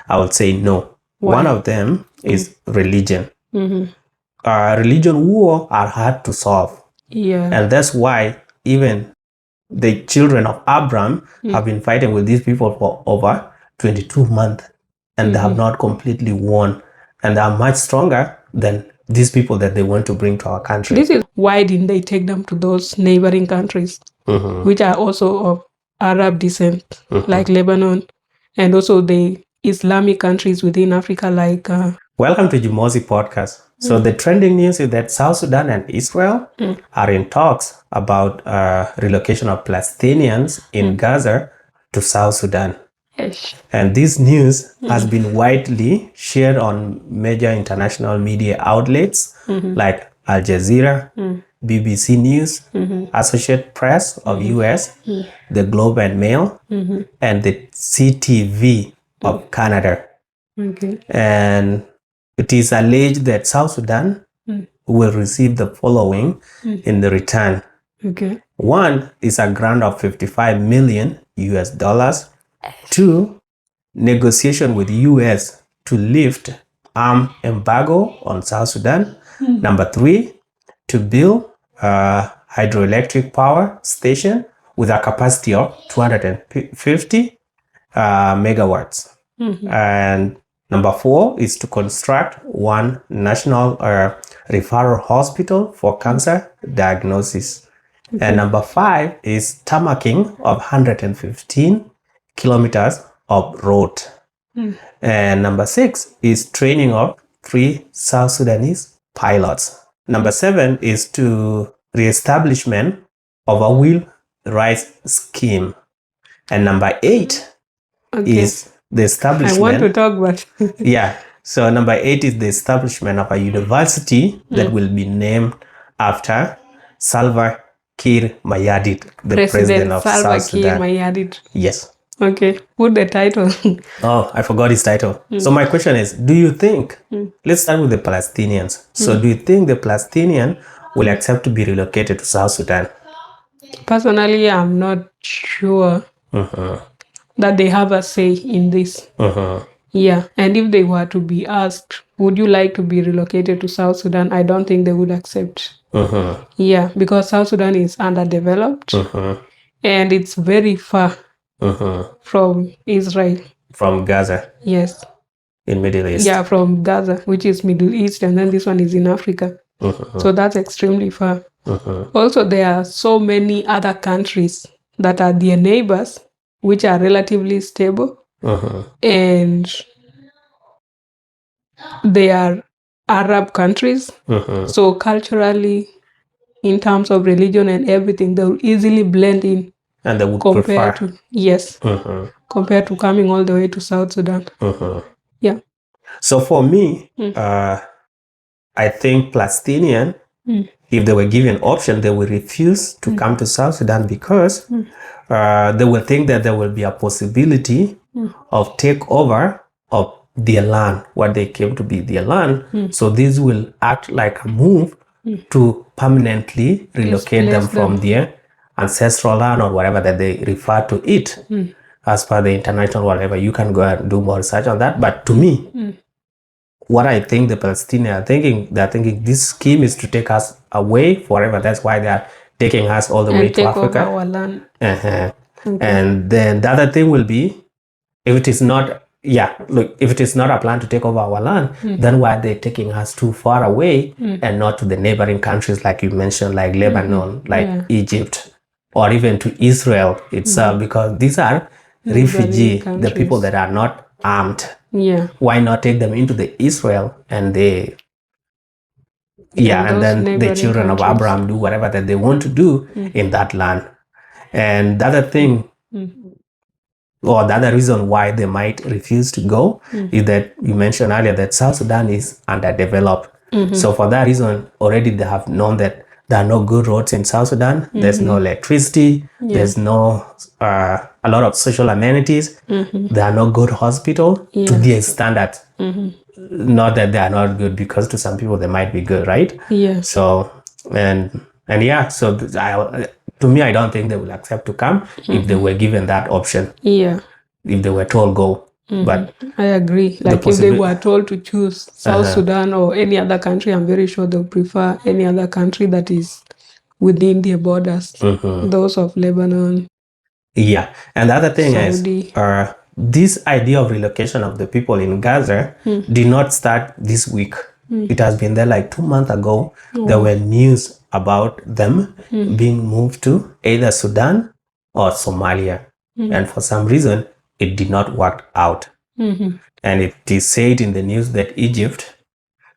I would say no. Why? One of them is religion. Mm-hmm. Religion war are hard to solve. Yeah. And that's why even the children of Abraham have been fighting with these people for over 22 months, and they have not completely won, and they are much stronger than these people that they want to bring to our country. This is why didn't they take them to those neighboring countries, which are also of Arab descent, like Lebanon, and also the Islamic countries within Africa, like... Welcome to Jumosi Podcast. So the trending news is that South Sudan and Israel are in talks about relocation of Palestinians in Gaza to South Sudan. Yes. And this news has been widely shared on major international media outlets like Al Jazeera, BBC News, Associated Press of US, the Globe and Mail, and the CTV of Canada. Okay. And it is alleged that South Sudan will receive the following in the return. Okay. One is a grant of $55 million US. Two, negotiation with US to lift arm embargo on South Sudan. Number three, to build a hydroelectric power station with a capacity of 250 megawatts. And number four is to construct one national referral hospital for cancer diagnosis. And number five is tarmacking of 115 kilometers of road. And number six is training of 3 South Sudanese pilots. Number seven is to reestablishment of a Aweil rice scheme. And number eight is the establishment. I want to talk about... Yeah. So number eight is the establishment of a university that will be named after Salva Kiir Mayardit, the president of Salva South Sudan. Kiir Mayardit. Yes. Okay. Put the title. Oh, I forgot his title. So my question is, do you think, let's start with the Palestinians. So do you think the Palestinian will accept to be relocated to South Sudan? Personally, I'm not sure that they have a say in this. Yeah. And if they were to be asked, would you like to be relocated to South Sudan? I don't think they would accept. Yeah, because South Sudan is underdeveloped and it's very far from Israel. From Gaza? Yes. In Middle East? Yeah, from Gaza, which is Middle East, and then this one is in Africa. So that's extremely far. Also, there are so many other countries that are their neighbors, which are relatively stable. And they are Arab countries. So culturally, in terms of religion and everything, they'll easily blend in. And they would compared prefer. to, yes, compared to coming all the way to South Sudan. Yeah. So for me, I think Palestinian, if they were given option, they will refuse to come to South Sudan because they will think that there will be a possibility of takeover of their land, what they came to be their land. So this will act like a move to permanently relocate them from their ancestral land or whatever that they refer to it as per the international whatever. You can go and do more research on that. But to me, what I think the Palestinians are thinking, they're thinking this scheme is to take us away forever. That's why they are taking us all the way to Africa. Take over our land. And then the other thing will be, if it is not, if it is not a plan to take over our land, then why are they taking us too far away and not to the neighboring countries like you mentioned, like Lebanon, like Egypt, or even to Israel itself, because these are refugee, the people that are not armed. Yeah. Why not take them into the Israel and they, and then the children of Abraham do whatever that they want to do in that land. And the other thing, or the other reason why they might refuse to go is that you mentioned earlier that South Sudan is underdeveloped. So for that reason, already they have known that there are no good roads in South Sudan. There's no electricity. There's no a lot of social amenities. There are no good hospital to their standards. Not that they are not good, because to some people they might be good, right? Yeah. So so to me, I don't think they will accept to come if they were given that option. Yeah. If they were told go. But I agree. Like if they were told to choose South Sudan or any other country, I'm very sure they'll prefer any other country that is within their borders. Those of Lebanon. Yeah. And the other thing Saudi. is, this idea of relocation of the people in Gaza did not start this week. It has been there like 2 months ago. There were news about them being moved to either Sudan or Somalia. And for some reason, it did not work out. And it is said in the news that Egypt,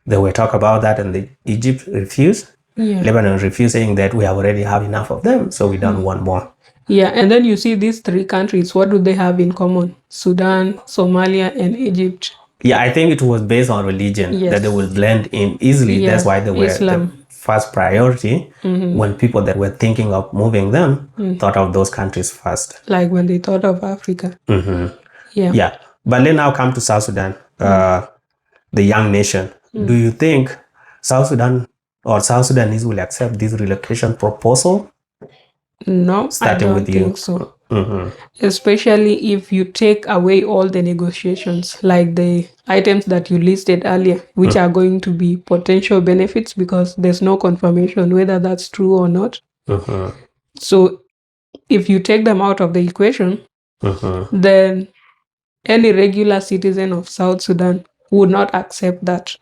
they were talk about that, and Egypt refused. Lebanon refused, saying that we already have enough of them, so we don't want more. Yeah, and then you see these three countries, what do they have in common? Sudan, Somalia, and Egypt. Yeah, I think it was based on religion that they will blend in easily. That's why they were the first priority when people that were thinking of moving them thought of those countries first. Like when they thought of Africa. Yeah. But let's now come to South Sudan, the young nation. Do you think South Sudan or South Sudanese will accept this relocation proposal? No, starting I don't with you. think so. Especially if you take away all the negotiations, like the items that you listed earlier, which are going to be potential benefits because there's no confirmation whether that's true or not. So if you take them out of the equation, then any regular citizen of South Sudan would not accept that.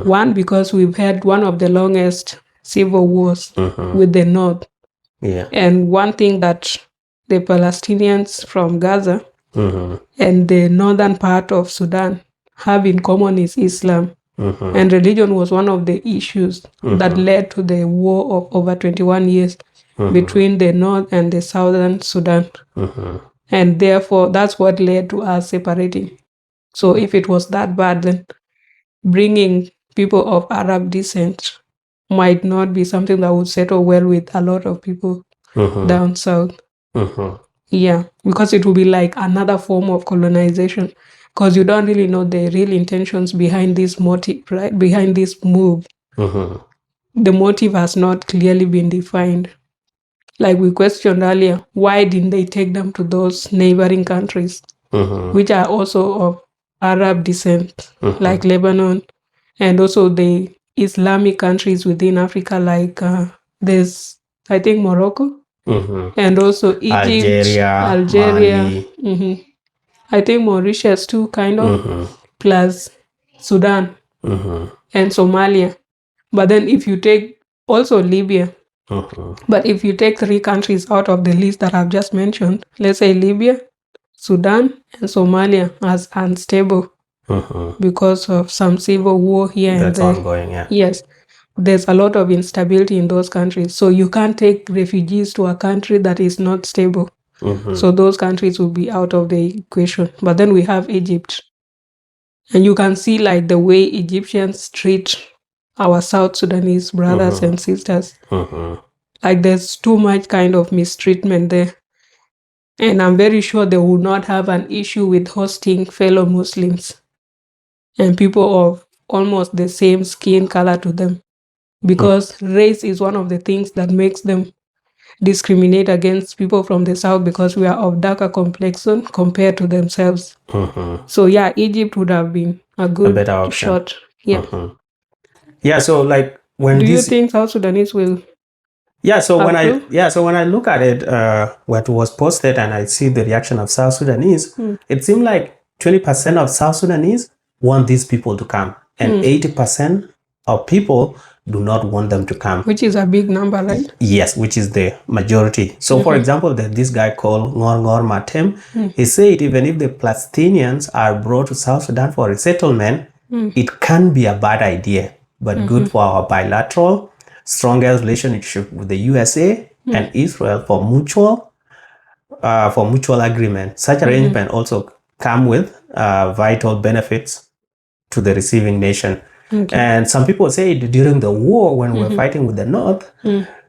One, because we've had one of the longest civil wars with the North. And one thing that the Palestinians from Gaza and the northern part of Sudan have in common is Islam. And religion was one of the issues that led to the war of over 21 years between the North and the Southern Sudan. And therefore, that's what led to us separating. So if it was that bad, then bringing people of Arab descent might not be something that would settle well with a lot of people down south. Yeah, because it will be like another form of colonization, because you don't really know the real intentions behind this motive, right? Behind this move. The motive has not clearly been defined. Like we questioned earlier, why didn't they take them to those neighboring countries, which are also of Arab descent, like Lebanon, and also the Islamic countries within Africa, like there's, I think, Morocco, and also Egypt, Algeria, I think Mauritius too, kind of, plus Sudan and Somalia. But then if you take also Libya, but if you take three countries out of the list that I've just mentioned, let's say Libya, Sudan, and Somalia as unstable because of some civil war here That's and there. Ongoing, yeah. Yes, there's a lot of instability in those countries. So you can't take refugees to a country that is not stable. So those countries will be out of the equation. But then we have Egypt. And you can see like the way Egyptians treat our South Sudanese brothers and sisters. Like there's too much kind of mistreatment there. And I'm very sure they will not have an issue with hosting fellow Muslims and people of almost the same skin color to them. Because race is one of the things that makes them discriminate against people from the South, because we are of darker complexion compared to themselves. So yeah, Egypt would have been a better shot. Yeah. Yeah, so like when do you think South Sudanese will so when I look at it, what was posted, and I see the reaction of South Sudanese, it seemed like 20% of South Sudanese want these people to come, and 80% of people do not want them to come. Which is a big number, right? Yes, which is the majority. So for example, this guy called Ngor Matem, he said even if the Palestinians are brought to South Sudan for resettlement, it can be a bad idea, but good for our bilateral, stronger relationship with the USA and Israel for mutual agreement. Such arrangement also come with vital benefits to the receiving nation. And some people say during the war, when we were fighting with the North,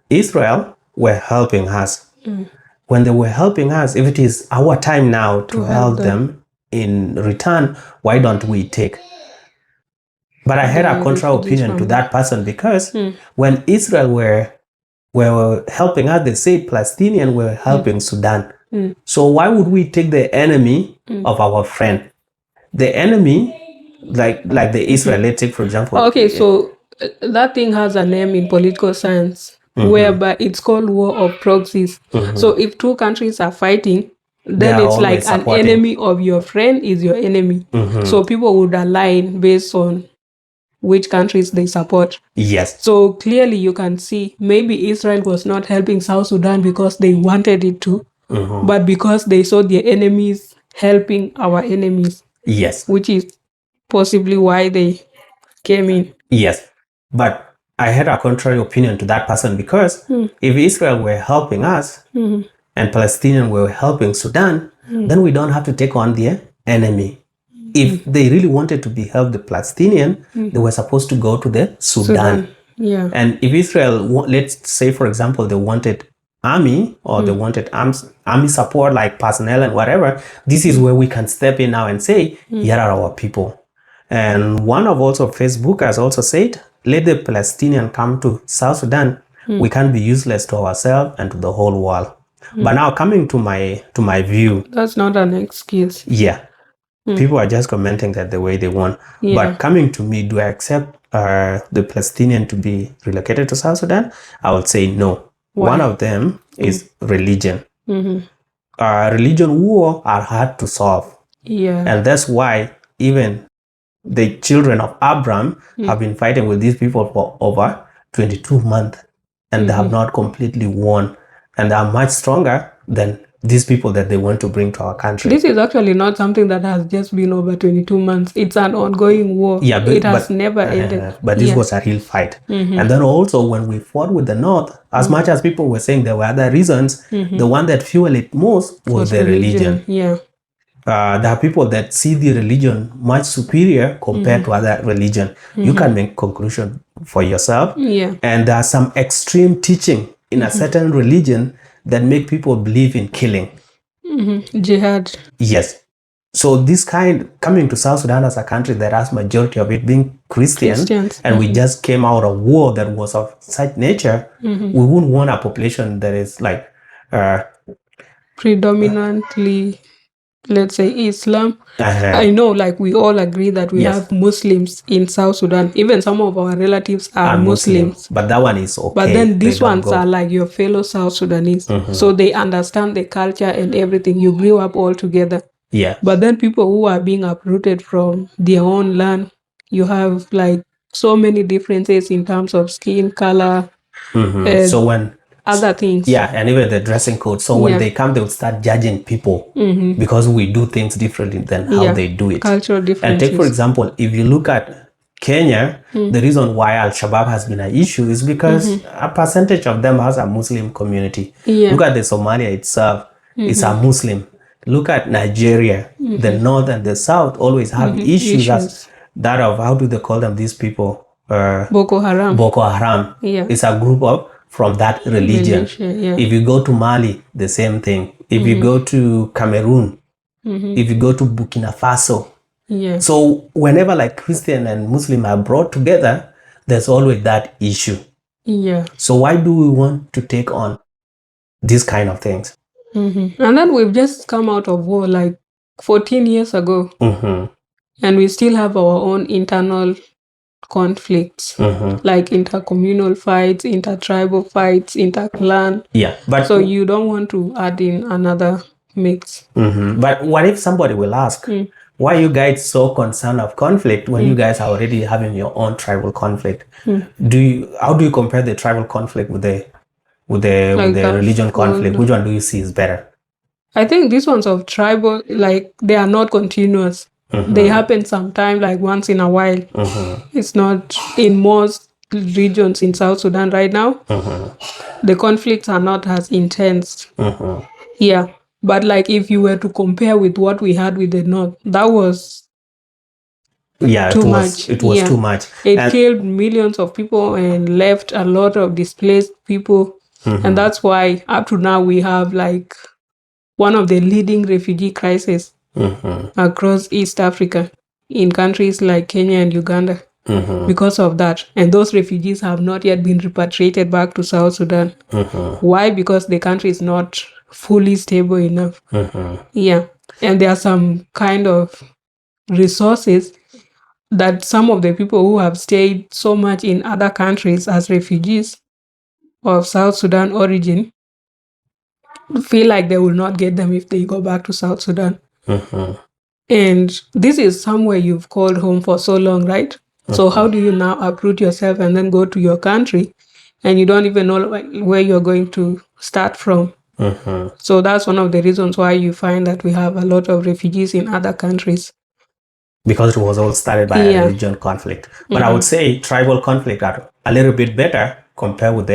Israel were helping us. When they were helping us, if it is our time now to help them in return, why don't we take? But I had a contra opinion to that person, because when Israel were helping us, they said Palestinians were helping Sudan. So why would we take the enemy of our friend? the enemy, like the Israel, let's take for example. Okay, so that thing has a name in political science, whereby it's called war of proxies. So if two countries are fighting, then are it's like always an supporting. enemy of your friend is your enemy. So people would align based on which countries they support. Yes. So clearly you can see maybe Israel was not helping South Sudan because they wanted it to, but because they saw their enemies helping our enemies, Yes. which is possibly why they came in. Yes. But I had a contrary opinion to that person, because if Israel were helping us and Palestinians were helping Sudan, then we don't have to take on their enemy. If they really wanted to be helped the Palestinian, they were supposed to go to the Sudan. Yeah. And if Israel, let's say for example, they wanted army, or they wanted army support like personnel and whatever, this is where we can step in now and say, here are our people. And one of also Facebook has also said, let the Palestinian come to South Sudan. We can't be useless to ourselves and to the whole world. But now coming to my view, That's not an excuse. yeah, people are just commenting that the way they want. Yeah. But coming to me, do I accept the Palestinian to be relocated to South Sudan? I would say no. Why? One of them is religion. Religion war are hard to solve. Yeah. And that's why even the children of Abraham have been fighting with these people for over 22 months, and they have not completely won. And they are much stronger than these people that they want to bring to our country. This is actually not something that has just been over 22 months. It's an ongoing war. Yeah, it has never ended. But this was a real fight. And then also when we fought with the North, as much as people were saying there were other reasons, the one that fueled it most was the religion. Yeah. There are people that see the religion much superior compared to other religion. You can make conclusion for yourself. Yeah. And there are some extreme teaching in a certain religion that make people believe in killing. Jihad. Yes. So this kind, coming to South Sudan as a country that has majority of it being Christians. and we just came out of war that was of such nature, we wouldn't want a population that is like predominantly, let's say, Islam. I know, like, we all agree that we have Muslims in South Sudan. Even some of our relatives are Muslims. But that one is okay. But then these ones are like your fellow South Sudanese. So they understand the culture and everything. You grew up all together. Yeah. But then people who are being uprooted from their own land, you have like so many differences in terms of skin color. So when other things. Yeah, and even the dressing code. So when they come, they would start judging people because we do things differently than how they do it. Cultural differences. And take, for example, if you look at Kenya, the reason why Al-Shabaab has been an issue is because a percentage of them has a Muslim community. Look at the Somalia itself. It's a Muslim. Look at Nigeria. The North and the South always have issues as that of, how do they call them, these people? Boko Haram. Boko Haram. Yeah. It's a group of from that religion. If you go to Mali, the same thing. If you go to Cameroon, if you go to Burkina Faso. So whenever like Christian and Muslim are brought together, there's always that issue. So why do we want to take on these kind of things? And then we've just come out of war like 14 years ago. And we still have our own internal conflicts, like intercommunal fights, intertribal fights, interclan. Yeah, but so you don't want to add in another mix. But what if somebody will ask, why are you guys so concerned of conflict when you guys are already having your own tribal conflict? How do you compare the tribal conflict with the religion conflict? Which one do you see is better? I think these ones of tribal, like, they are not continuous. They happen sometime, like once in a while. It's not in most regions in South Sudan right now. The conflicts are not as intense. Yeah. But like if you were to compare with what we had with the North, that was too much. It was too much. It killed millions of people and left a lot of displaced people. And that's why up to now we have like one of the leading refugee crises across East Africa in countries like Kenya and Uganda because of that. And those refugees have not yet been repatriated back to South Sudan. Why? Because the country is not fully stable enough. Yeah. And there are some kind of resources that some of the people who have stayed so much in other countries as refugees of South Sudan origin feel like they will not get them if they go back to South Sudan. And this is somewhere you've called home for so long, right? So how do you now uproot yourself and then go to your country and you don't even know where you're going to start from? So that's one of the reasons why you find that we have a lot of refugees in other countries. Because it was all started by a religion conflict. But I would say tribal conflict are a little bit better compared with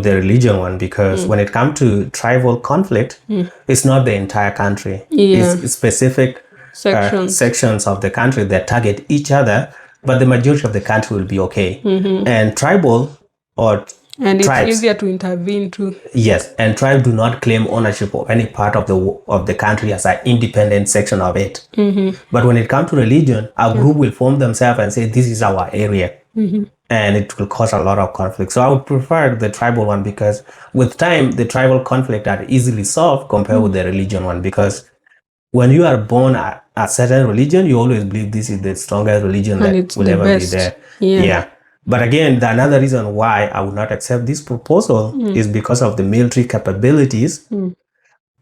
the religion one, because when it comes to tribal conflict, it's not the entire country. It's specific sections of the country that target each other, but the majority of the country will be okay. And tribal or and tribes, it's easier to intervene too. Yes, and tribes do not claim ownership of any part of the country as an independent section of it. But when it comes to religion, a group will form themselves and say, this is our area. And it will cause a lot of conflict. So I would prefer the tribal one, because with time, the tribal conflict are easily solved compared with the religion one. Because when you are born a certain religion, you always believe this is the strongest religion And that it's will the ever best. be there. Yeah. But again, the another reason why I would not accept this proposal is because of the military capabilities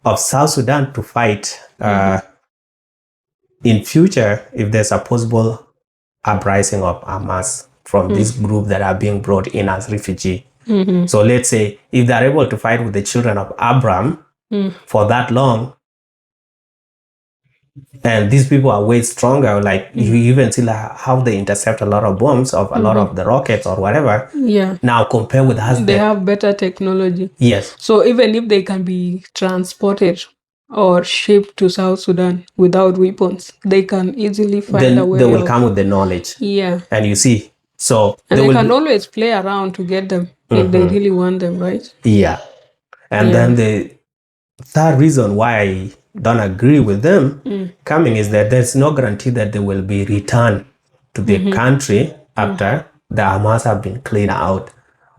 of South Sudan to fight in future if there's a possible uprising of Hamas from this group that are being brought in as refugee. So let's say if they're able to fight with the children of Abraham for that long, and these people are way stronger, like you even see like how they intercept a lot of bombs of a lot of the rockets or whatever. Now compare with us, they have better technology. Yes. So even if they can be transported or shipped to South Sudan without weapons, they can easily find a way. They will come with the knowledge. And you see, so and they can always play around to get them if they really want them, right? And then the third reason why I don't agree with them coming is that there's no guarantee that they will be returned to the country after the Hamas have been cleaned out.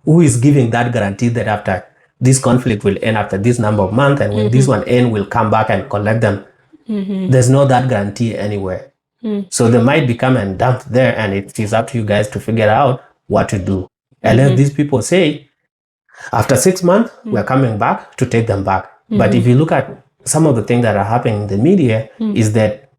Who is giving that guarantee that after this conflict will end after this number of months, and when this one end, we'll come back and collect them? There's no that guarantee anywhere. So they might become and dumped there, and it is up to you guys to figure out what to do. Unless these people say, after 6 months, we're coming back to take them back. But if you look at some of the things that are happening in the media, is that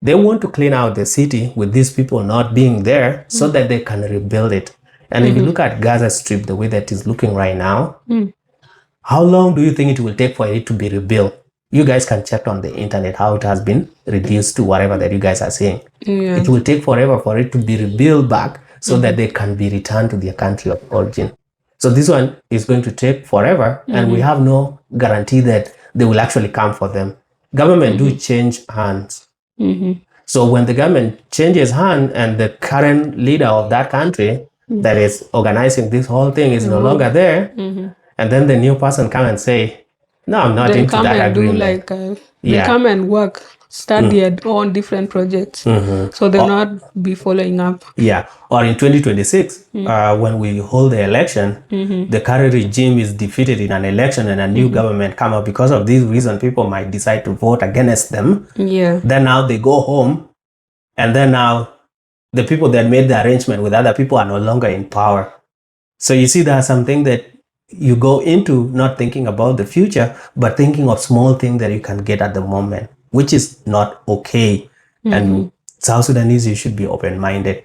they want to clean out the city with these people not being there so that they can rebuild it. And if you look at Gaza Strip, the way that is looking right now, how long do you think it will take for it to be rebuilt? You guys can check on the internet how it has been reduced to whatever that you guys are saying. It will take forever for it to be rebuilt back so that they can be returned to their country of origin. So this one is going to take forever, and we have no guarantee that they will actually come for them. Government do change hands. So when the government changes hand and the current leader of that country that is organizing this whole thing is no longer there, and then the new person come and say, no, I'm not into that agreement. They come and work, start their own different projects. So they'll not be following up. Or in 2026, when we hold the election, the current regime is defeated in an election and a new government come up. Because of this reason, people might decide to vote against them. Then now they go home, and then now the people that made the arrangement with other people are no longer in power. So you see, there's something that you go into not thinking about the future, but thinking of small things that you can get at the moment, which is not okay. And South Sudanese, you should be open-minded.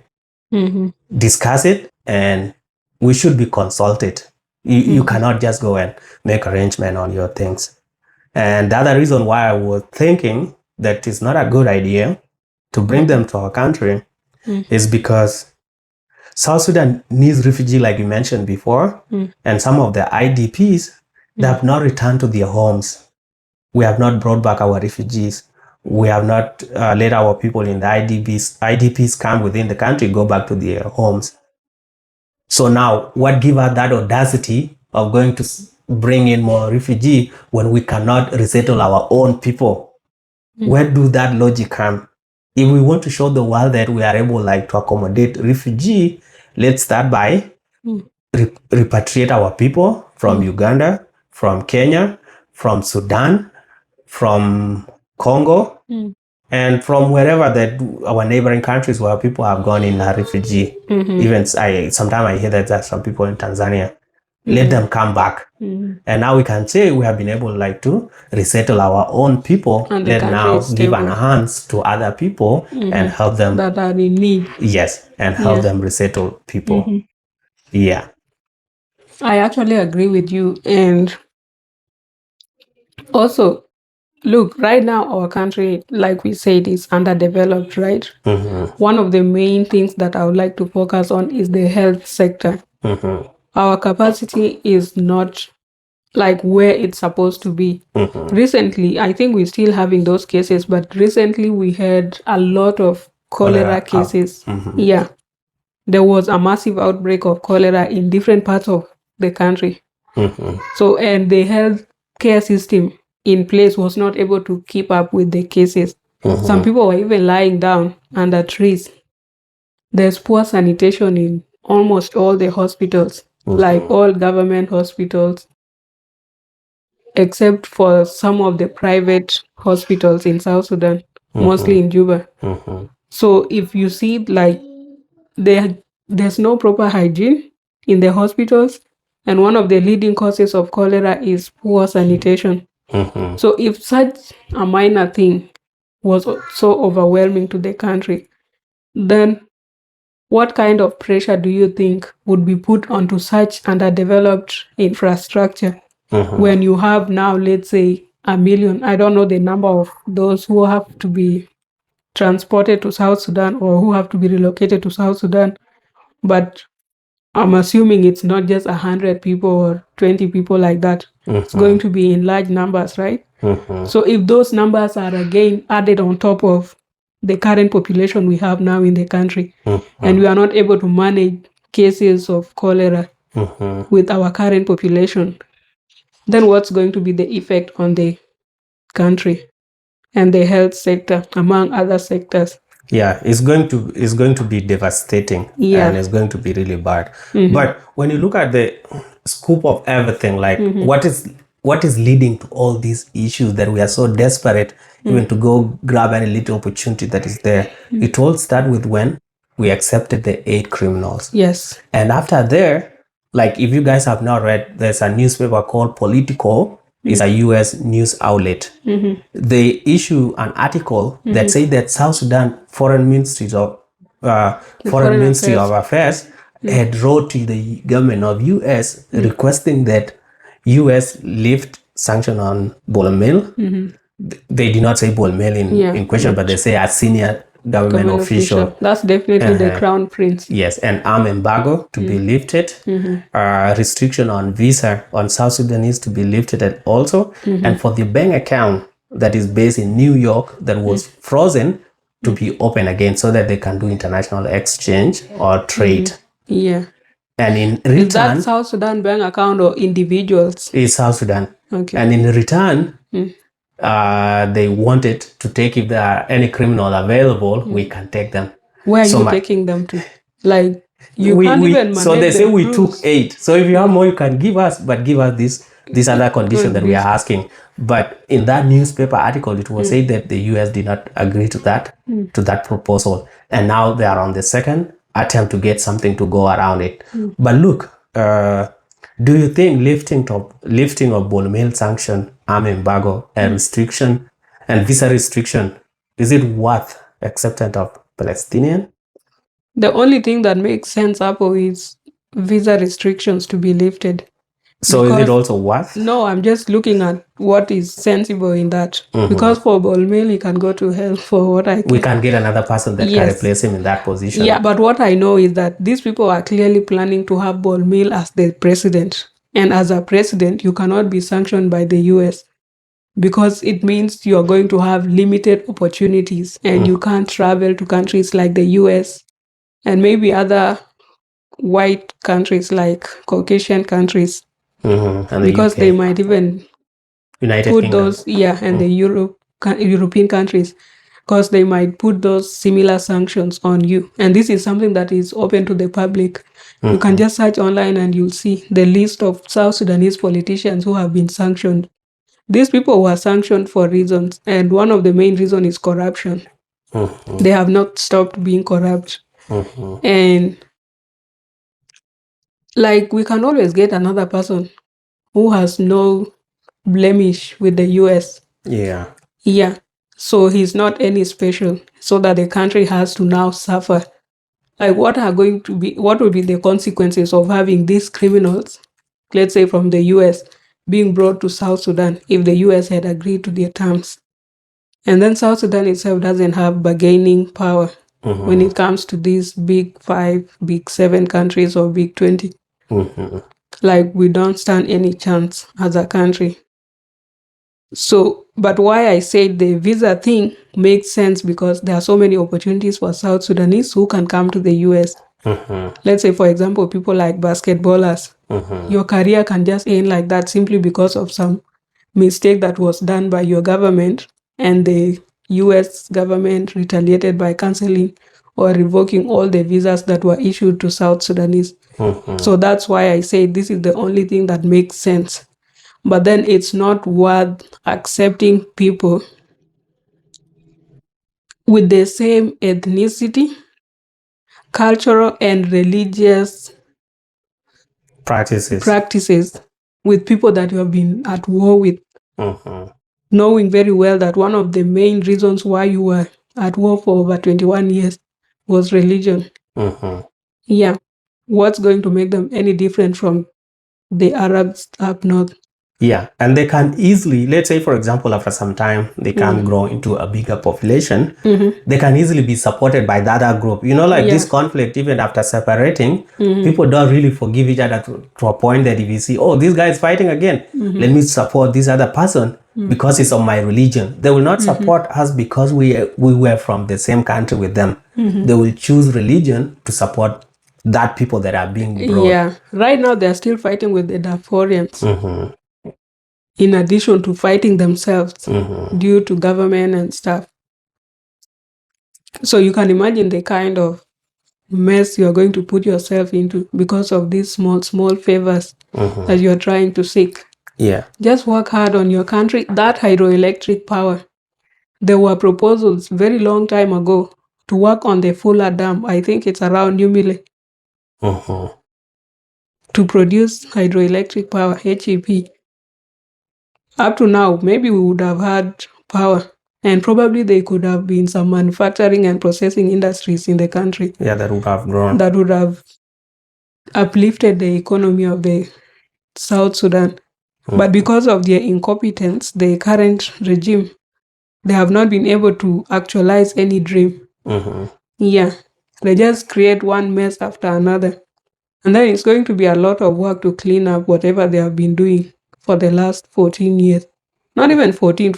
Discuss it, and we should be consulted. You cannot just go and make arrangement on your things. And the other reason why I was thinking that it's not a good idea to bring them to our country is because South Sudan needs refugees, like you mentioned before, and some of the IDPs, they have not returned to their homes. We have not brought back our refugees. We have not let our people in the IDPs come within the country go back to their homes. So now, what gives us that audacity of going to bring in more refugees when we cannot resettle our own people? Where do that logic come? If we want to show the world that we are able to accommodate refugee, let's start by repatriate our people from Uganda, from Kenya, from Sudan, from Congo, And from wherever that our neighboring countries where people have gone in a refugee, even sometimes I hear that some people in Tanzania, let them come back. And now we can say we have been able like to resettle our own people, And the let country now is give stable. an hands to other people and help them. That are in need. Yes, and help them resettle people. Yeah. I actually agree with you. And also, look, right now our country, like we said, is underdeveloped, right? One of the main things that I would like to focus on is the health sector. Our capacity is not like where it's supposed to be. Recently, I think we're still having those cases, but recently we had a lot of cholera cases. Yeah. There was a massive outbreak of cholera in different parts of the country. So, and the health care system in place was not able to keep up with the cases. Some people were even lying down under trees. There's poor sanitation in almost all the hospitals, like all government hospitals, except for some of the private hospitals in South Sudan, mostly in Juba. So if you see like there's no proper hygiene in the hospitals, and one of the leading causes of cholera is poor sanitation. So if such a minor thing was so overwhelming to the country, then what kind of pressure do you think would be put onto such underdeveloped infrastructure when you have now, let's say, 1 million? I don't know the number of those who have to be transported to South Sudan or who have to be relocated to South Sudan, but I'm assuming it's not just 100 people or 20 people like that. It's going to be in large numbers, right? So if those numbers are again added on top of the current population we have now in the country, and we are not able to manage cases of cholera with our current population, then what's going to be the effect on the country and the health sector, among other sectors? Yeah, it's going to be devastating, and it's going to be really bad. But when you look at the scope of everything, like what is leading to all these issues that we are so desperate even to go grab any little opportunity that is there, it all started with when we accepted the 8 criminals. Yes. And after there, like if you guys have not read, there's a newspaper called Politico. It's a US news outlet. They issue an article that say that South Sudan Foreign Ministry of Affairs had wrote to the government of US requesting that US lift sanction on Bolomel. They did not say Bolomel in question, but they say a senior government official. That's definitely the crown prince. Yes, and arm embargo to be lifted, restriction on visa on South Sudanese to be lifted also, and for the bank account that is based in New York that was frozen to be open again so that they can do international exchange or trade. Yeah. And in return, is that South Sudan bank account or individuals? It's South Sudan. Okay. And in return, they wanted to take, if there are any criminal available, we can take them. Where are you taking them to? Like, you can't even manage. So they say we took 8. So if you have more, you can give us, but give us this other condition that we are asking. But in that newspaper article, it was said that the US did not agree to that proposal. And now they are on the second attempt to get something to go around it. But look, do you think lifting of Bolomel sanction, arm embargo, and restriction and visa restriction, is it worth acceptance of Palestinian? The only thing that makes sense, Apple, is visa restrictions to be lifted. So is it also worth? No, I'm just looking at what is sensible in that. Because for Bolomel, he can go to hell for what I can. We can get another person that can replace him in that position. Yeah, but what I know is that these people are clearly planning to have Bolomel as the president. And as a president, you cannot be sanctioned by the US because it means you are going to have limited opportunities and you can't travel to countries like the US and maybe other white countries like Caucasian countries. Because they might even put those, and the European countries, because they might put those similar sanctions on you. And this is something that is open to the public. You can just search online and you'll see the list of South Sudanese politicians who have been sanctioned These people were sanctioned for reasons, and one of the main reasons is corruption. They have not stopped being corrupt. And like, we can always get another person who has no blemish with the US. Yeah. Yeah. So he's not any special, so that the country has to now suffer. Like, what will be the consequences of having these criminals, let's say from the US, being brought to South Sudan if the US had agreed to their terms? And then South Sudan itself doesn't have bargaining power when it comes to these big 5, big 7 countries or big 20. Like, we don't stand any chance as a country. So, but why I said the visa thing makes sense, because there are so many opportunities for South Sudanese who can come to the US. Let's say, for example, people like basketballers. Your career can just end like that simply because of some mistake that was done by your government, and the US government retaliated by cancelling or revoking all the visas that were issued to South Sudanese. So that's why I say this is the only thing that makes sense. But then it's not worth accepting people with the same ethnicity, cultural, and religious practices with people that you have been at war with, knowing very well that one of the main reasons why you were at war for over 21 years was religion. Yeah. What's going to make them any different from the Arabs up north? Yeah, and they can easily, let's say, for example, after some time, they can grow into a bigger population. They can easily be supported by the other group. You know, like this conflict, even after separating, people don't really forgive each other to a point that if you see, oh, this guy is fighting again, let me support this other person because it's of my religion. They will not support us because we were from the same country with them. They will choose religion to support that people that are being brought. Yeah, right now they're still fighting with the Darfurians. In addition to fighting themselves due to government and stuff. So you can imagine the kind of mess you're going to put yourself into because of these small favors that you're trying to seek. Yeah. Just work hard on your country. That hydroelectric power, there were proposals very long time ago to work on the Fuller Dam. I think it's around Numile. To produce hydroelectric power, HEP. Up to now, maybe we would have had power, and probably there could have been some manufacturing and processing industries in the country. Yeah, that would have grown. That would have uplifted the economy of the South Sudan. But because of their incompetence, the current regime, they have not been able to actualize any dream. Yeah, they just create one mess after another. And then it's going to be a lot of work to clean up whatever they have been doing for the last 14 years. Not even 14,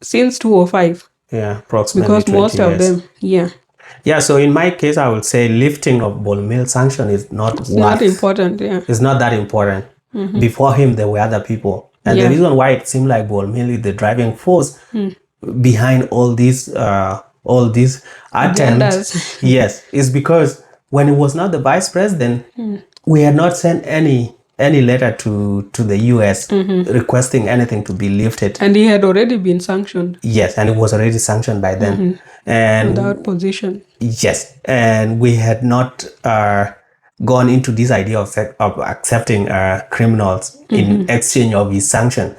since 2005. Yeah, approximately because 20 most years. of them, Yeah, so in my case, I would say lifting of ball mill sanction is not not important. It's not that important. Before him, there were other people. And the reason why it seemed like ball mill is the driving force behind all these attempts, yes, is because when he was not the vice president, we had not sent any letter to the US requesting anything to be lifted. And he had already been sanctioned. Yes, and it was already sanctioned by them. And without position. Yes, and we had not gone into this idea of accepting criminals in exchange of his sanction.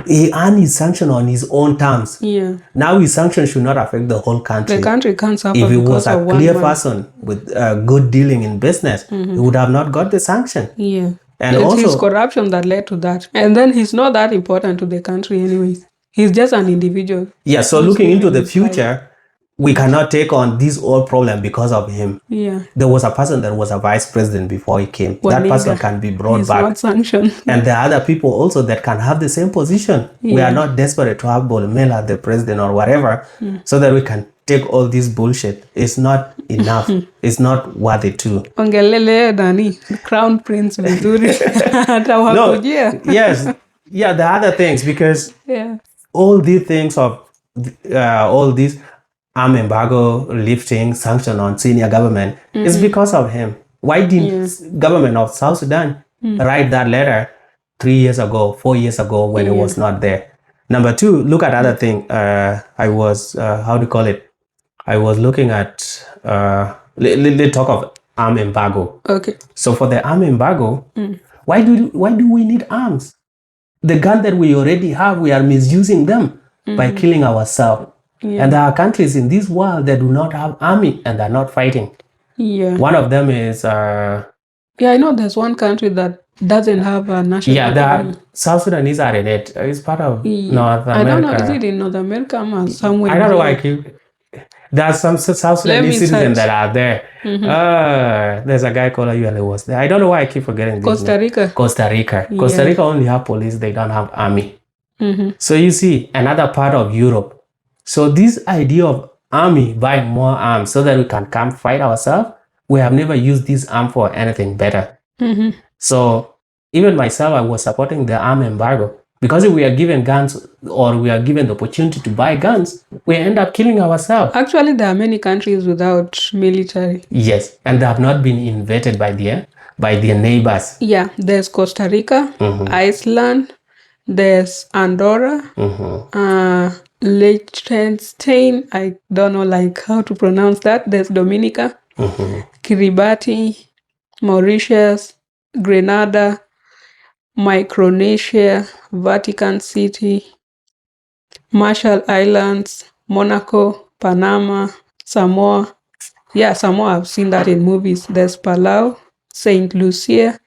He earned his sanction on his own terms. Yeah. Now his sanction should not affect the whole country. The country can't suffer if he because was a of one clear man. person with good dealing in business, he would have not got the sanction. Yeah. And it's also his corruption that led to that. And then he's not that important to the country anyways. He's just an individual. Yeah, so looking into the future, we cannot take on this whole problem because of him. Yeah. There was a person that was a vice president before he came. That person can be brought back. Not sanctioned. And there are other people also that can have the same position. Yeah. We are not desperate to have Bolmela, the president or whatever, so that we can take all this bullshit. It's not enough. It's not worth it too. Ongelele Dani, Crown Prince vizuri. No, yes. Yeah, the other things, because all these things of all these arm embargo, lifting, sanction on senior government is because of him. Why didn't government of South Sudan write that letter 3 years ago, 4 years ago when it was not there. Number two, look at other thing. I was how do you call it? I was looking at let's talk of arm embargo. Okay. So for the arm embargo, why do we need arms? The gun that we already have, we are misusing them by killing ourselves. And there are countries in this world that do not have army and they're not fighting. Yeah. One of them is I know there's one country that doesn't have a national army. South Sudanese are in it. It's part of North America. I don't know, is it in North America or somewhere? I don't know why I keep... There are some South Sudanese citizens that are there. There's a guy called Aweil who was there. I don't know why I keep forgetting this Costa Rica. Costa Rica. Costa Rica only have police. They don't have army. So you see, another part of Europe. So this idea of army buying more arms so that we can come fight ourselves, we have never used this arm for anything better. So even myself, I was supporting the arm embargo. Because if we are given guns or we are given the opportunity to buy guns, we end up killing ourselves. Actually, there are many countries without military. Yes, and they have not been invaded by their neighbors. Yeah, there's Costa Rica, Iceland, there's Andorra, Liechtenstein, I don't know like how to pronounce that. There's Dominica, Kiribati, Mauritius, Grenada, Micronesia, Vatican City, Marshall Islands, Monaco, Panama, Samoa. Yeah, Samoa, I've seen that in movies. There's Palau, St. Lucia,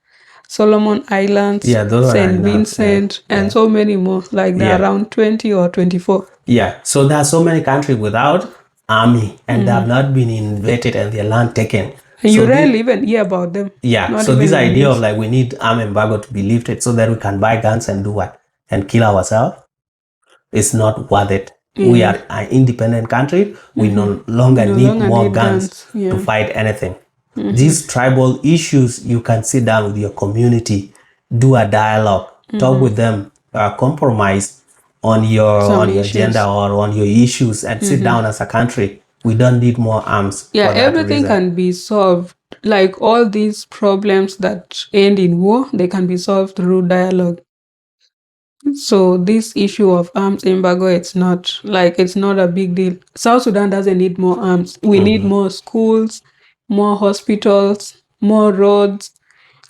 Solomon Islands, St. Vincent, and so many more. Like there are around 20 or 24. Yeah, so there are so many countries without army and they have not been invaded and their land taken. And so you rarely even hear about them. Yeah, so this idea of like we need arm embargo to be lifted so that we can buy guns and do what? And kill ourselves is not worth it. We are an independent country. We no longer need more guns to fight anything. These tribal issues, you can sit down with your community, do a dialogue, talk with them, compromise on your agenda or on your issues and sit down as a country. We don't need more arms. Yeah, everything can be solved. Like all these problems that end in war, they can be solved through dialogue. So this issue of arms embargo, it's not a big deal. South Sudan doesn't need more arms. We need more schools, more hospitals, more roads.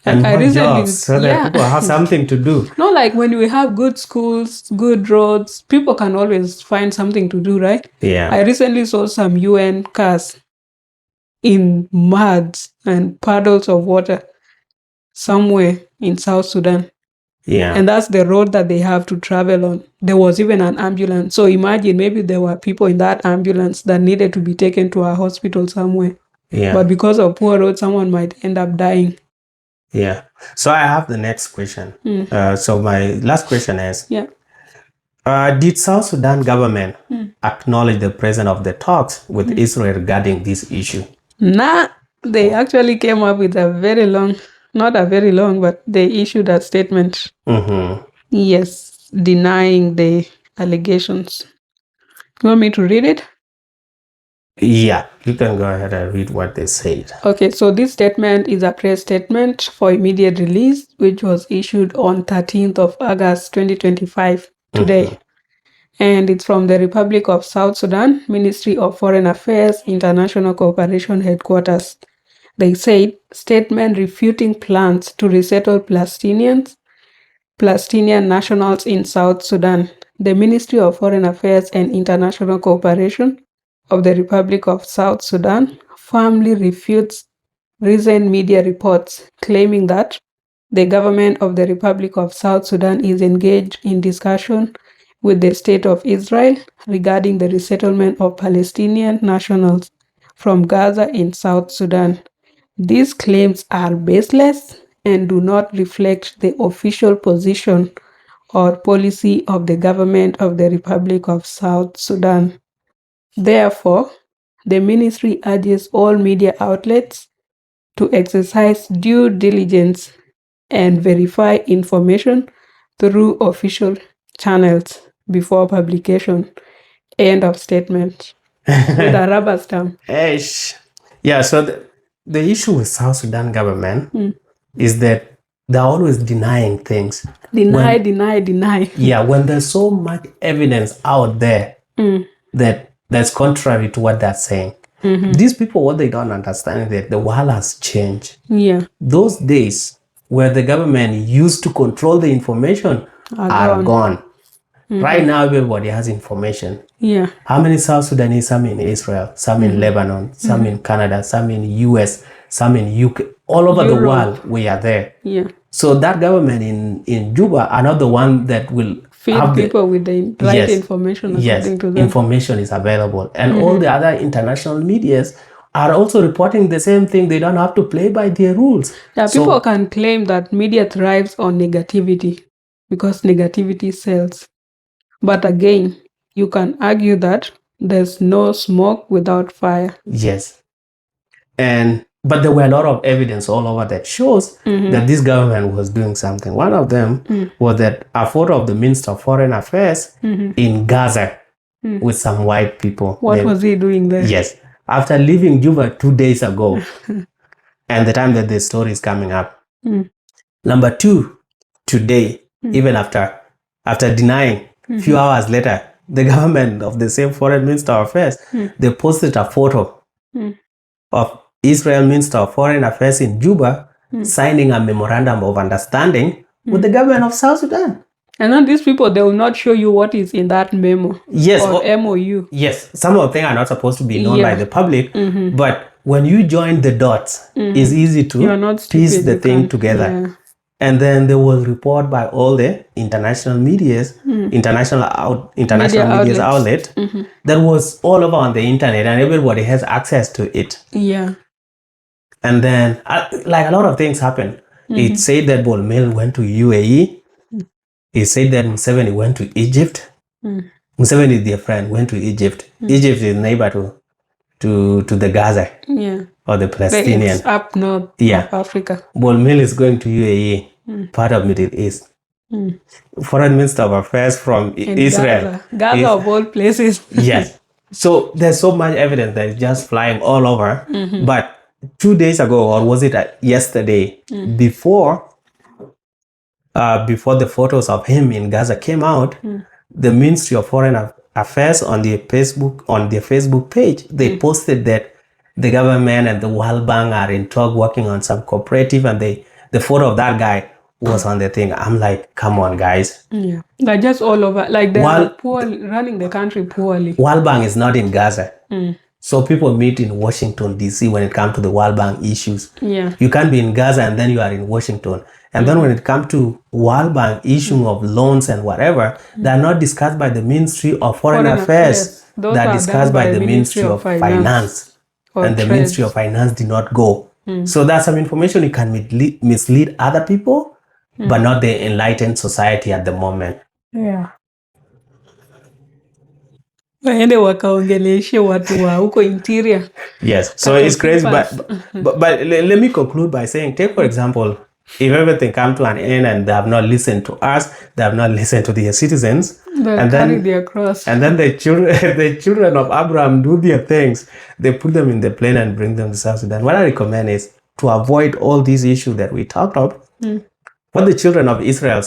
And more jobs so that people have something to do. No, like when we have good schools, good roads, people can always find something to do, right? Yeah. I recently saw some UN cars in muds and puddles of water somewhere in South Sudan. Yeah. And that's the road that they have to travel on. There was even an ambulance. So imagine maybe there were people in that ambulance that needed to be taken to a hospital somewhere. Yeah. But because of poor roads, someone might end up dying. Yeah. So I have the next question. So my last question is, did South Sudan government acknowledge the presence of the talks with Israel regarding this issue? Nah, they actually came up with a very long, not a very long, but they issued a statement. Yes, denying the allegations. You want me to read it? Yeah, you can go ahead and read what they said. Okay, so this statement is a press statement for immediate release, which was issued on 13th of August 2025, today. And it's from the Republic of South Sudan, Ministry of Foreign Affairs, International Cooperation Headquarters. They said, statement refuting plans to resettle Palestinian nationals in South Sudan. The Ministry of Foreign Affairs and International Cooperation of the Republic of South Sudan firmly refutes recent media reports claiming that the government of the Republic of South Sudan is engaged in discussion with the State of Israel regarding the resettlement of Palestinian nationals from Gaza in South Sudan. These claims are baseless and do not reflect the official position or policy of the government of the Republic of South Sudan. Therefore, the ministry urges all media outlets to exercise due diligence and verify information through official channels before publication. End of statement. With a rubber stamp. Yeah, so the issue with South Sudan government is that they're always denying things. Deny, deny. Yeah, when there's so much evidence out there that's contrary to what they're saying. These people, what they don't understand is that the world has changed. Yeah. Those days where the government used to control the information are gone. Right now, everybody has information. Yeah. How many South Sudanese? Some in Israel, some in Lebanon, some in Canada, some in US, some in UK. All over the world, we are there. Yeah. So that government in Juba are not the one that will feed people with the right information according to them. Information is available. And all the other international medias are also reporting the same thing. They don't have to play by their rules. Yeah, people can claim that media thrives on negativity because negativity sells. But again, you can argue that there's no smoke without fire. Yes. But there were a lot of evidence all over that shows that this government was doing something. One of them was that a photo of the Minister of Foreign Affairs in Gaza with some white people. What was he doing there? Yes. After leaving Juba 2 days ago and the time that the story is coming up. Number two, today, even after denying, few hours later, the government of the same Foreign Minister of Affairs, they posted a photo of Israel Minister of Foreign Affairs in Juba signing a memorandum of understanding with the government of South Sudan. And then these people, they will not show you what is in that memo. Yes. Or MOU. Yes. Some of the things are not supposed to be known by the public, but when you join the dots, it's easy to piece the thing together. Yeah. And then there was report by all the international medias, international media outlet that was all over on the internet, and everybody has access to it. Yeah. And then, like a lot of things happened. It said that Bolmel went to UAE. It said that Museveni went to Egypt. Museveni, their friend, went to Egypt. Egypt is neighbor to the Gaza. Yeah. Or the Palestinian. It's up north of Africa. Bolmel is going to UAE, part of Middle East. Foreign Minister of Affairs from Israel. Gaza of all places. Yes. So there's so much evidence that is just flying all over. But 2 days ago, or was it yesterday, before the photos of him in Gaza came out, the Ministry of Foreign Affairs on their Facebook page, they posted that the government and the World Bank are in talk working on some cooperative, and the photo of that guy was on the thing. I'm like, come on, guys. Yeah, they're just all over. Like they're running the country poorly. World Bank is not in Gaza. So people meet in Washington, D.C. when it comes to the World Bank issues. Yeah. You can't be in Gaza and then you are in Washington. And then when it comes to World Bank issue of loans and whatever, they are not discussed by the Ministry of Foreign Affairs. They are discussed by the Ministry of Finance. And the Ministry of Finance did not go. So that's some information you can mislead other people, but not the enlightened society at the moment. Yeah. Waende wakaongeleshe watu wa huko interior. Yes, so it's crazy, but let me conclude by saying, take for example, if everything come to an end and they have not listened to us, they have not listened to their citizens, and carry their cross. And then the children of Abraham do their things. They put them in the plane and bring them to South Sudan. What I recommend is to avoid all these issues that we talked of. What the children of Israel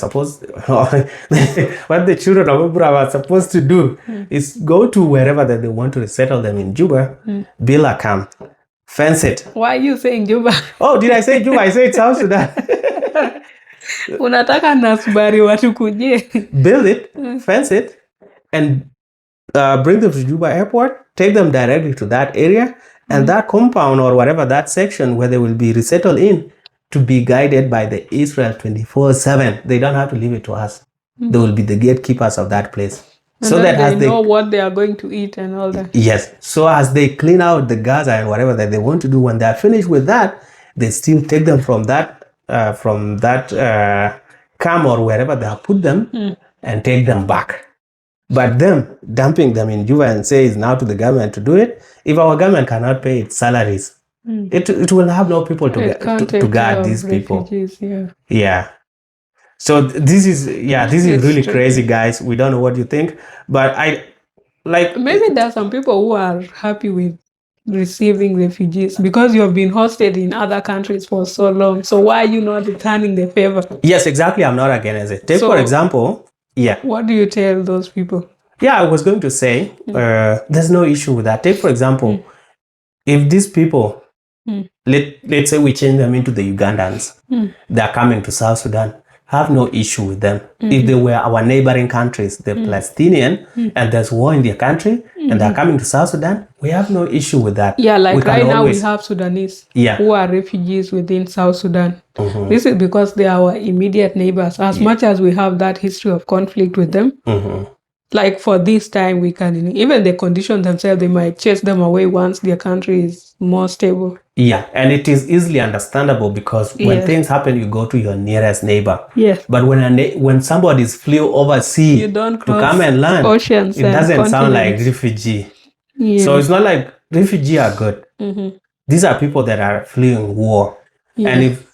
what the children of Abraham are supposed to do is go to wherever that they want to resettle them in Juba, build a camp, fence it. Why are you saying Juba? Oh, did I say Juba? I said South Sudan. Unataka nasubari watu kuje. Build it, fence it, and bring them to Juba airport, take them directly to that area, and that compound or whatever, that section where they will be resettled in, to be guided by the Israel 24/7. They don't have to leave it to us. They will be the gatekeepers of that place. And so that they know what they are going to eat and all that. Yes. So as they clean out the Gaza and whatever that they want to do, when they are finished with that, they still take them from that camp or wherever they have put them and take them back. But them dumping them in Juba and say it's now to the government to do it. If our government cannot pay its salaries, it will have no people to guard these people. Yeah. So this is really crazy, guys. We don't know what you think, but maybe there are some people who are happy with receiving refugees? Because you have been hosted in other countries for so long. So why are you not returning the favor? Yes, exactly. I'm not against it. Take, for example, what do you tell those people? Yeah, I was going to say, there's no issue with that. Take, for example, if these people, let's say we change them into the Ugandans, they're coming to South Sudan, have no issue with them. If they were our neighboring countries, the Palestinian, and there's war in their country, and they're coming to South Sudan, we have no issue with that. Yeah, like right now we have Sudanese who are refugees within South Sudan. This is because they are our immediate neighbors. As much as we have that history of conflict with them, like for this time, we can, even the conditions themselves, they might chase them away once their country is more stable. Yeah, and it is easily understandable because when things happen, you go to your nearest neighbor. Yes. But when somebody flew overseas to come and land, oceans, it doesn't sound like refugee. Yeah. So it's not like refugee are good. These are people that are fleeing war. Yeah. And if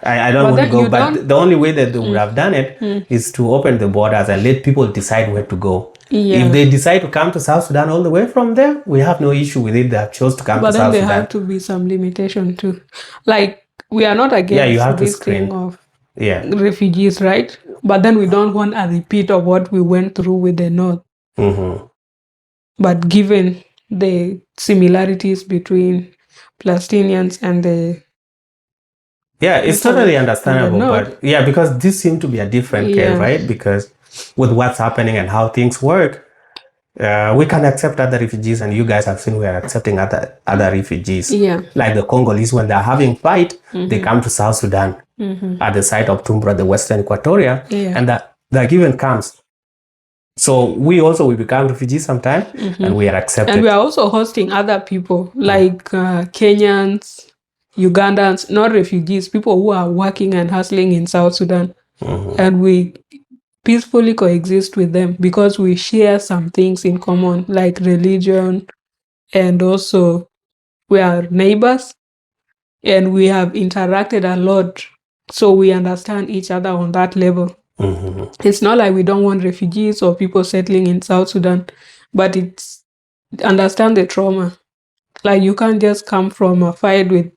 I don't want to go, but the only way that they would have done it is to open the borders and let people decide where to go. Yeah. If they decide to come to South Sudan all the way from there, we have no issue with it. They have chose to come to South Sudan. But then there have to be some limitation too. Like, we are not against this thing of refugees, right? But then we don't want a repeat of what we went through with the North. But given the similarities between Palestinians and the... Yeah, it's totally understandable. But because this seems to be a different case, right? Because with what's happening and how things work, we can accept other refugees, and you guys have seen we are accepting other refugees. Yeah. Like the Congolese, when they're having fight, they come to South Sudan at the site of Tumbra, the Western Equatoria, and that given comes. So we also will become refugees sometime, and we are accepted. And we are also hosting other people like Kenyans, Ugandans, not refugees, people who are working and hustling in South Sudan. And we peacefully coexist with them because we share some things in common, like religion, and also we are neighbors, and we have interacted a lot, so we understand each other on that level. It's not like we don't want refugees or people settling in South Sudan, but it's understand the trauma. Like, you can't just come from a fight with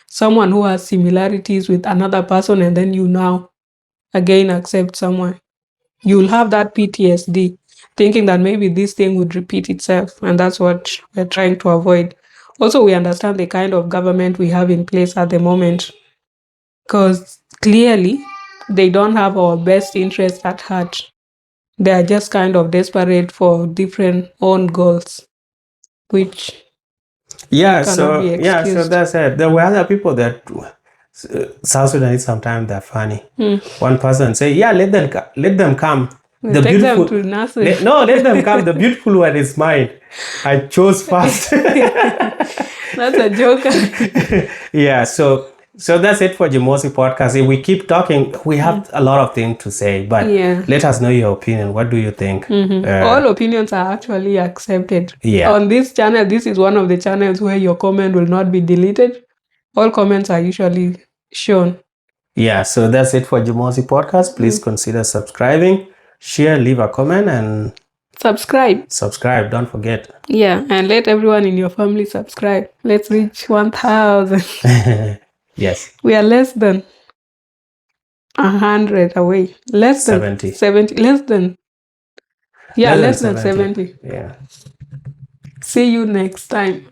someone who has similarities with another person and then you now again accept someone. You'll have that PTSD, thinking that maybe this thing would repeat itself, and that's what we're trying to avoid. Also, we understand the kind of government we have in place at the moment, because clearly they don't have our best interest at heart. They are just kind of desperate for different own goals, which cannot be excused. So that's it. There were other people that South Sudanese sometimes they're funny. One person say, let them come. The take them to Nasser. Let them come. The beautiful one is mine. I chose first. That's a joke. So that's it for Jamosi podcast. If we keep talking, we have a lot of things to say, but let us know your opinion. What do you think? All opinions are actually accepted. On this channel, this is one of the channels where your comment will not be deleted. All comments are usually shown. Yeah, so that's it for Jamosi podcast. Please consider subscribing, share, leave a comment, and subscribe, don't forget. And let everyone in your family subscribe. Let's reach 1,000. Yes, we are less than 100 away. Less than 70. Less than 70. Yeah. See you next time.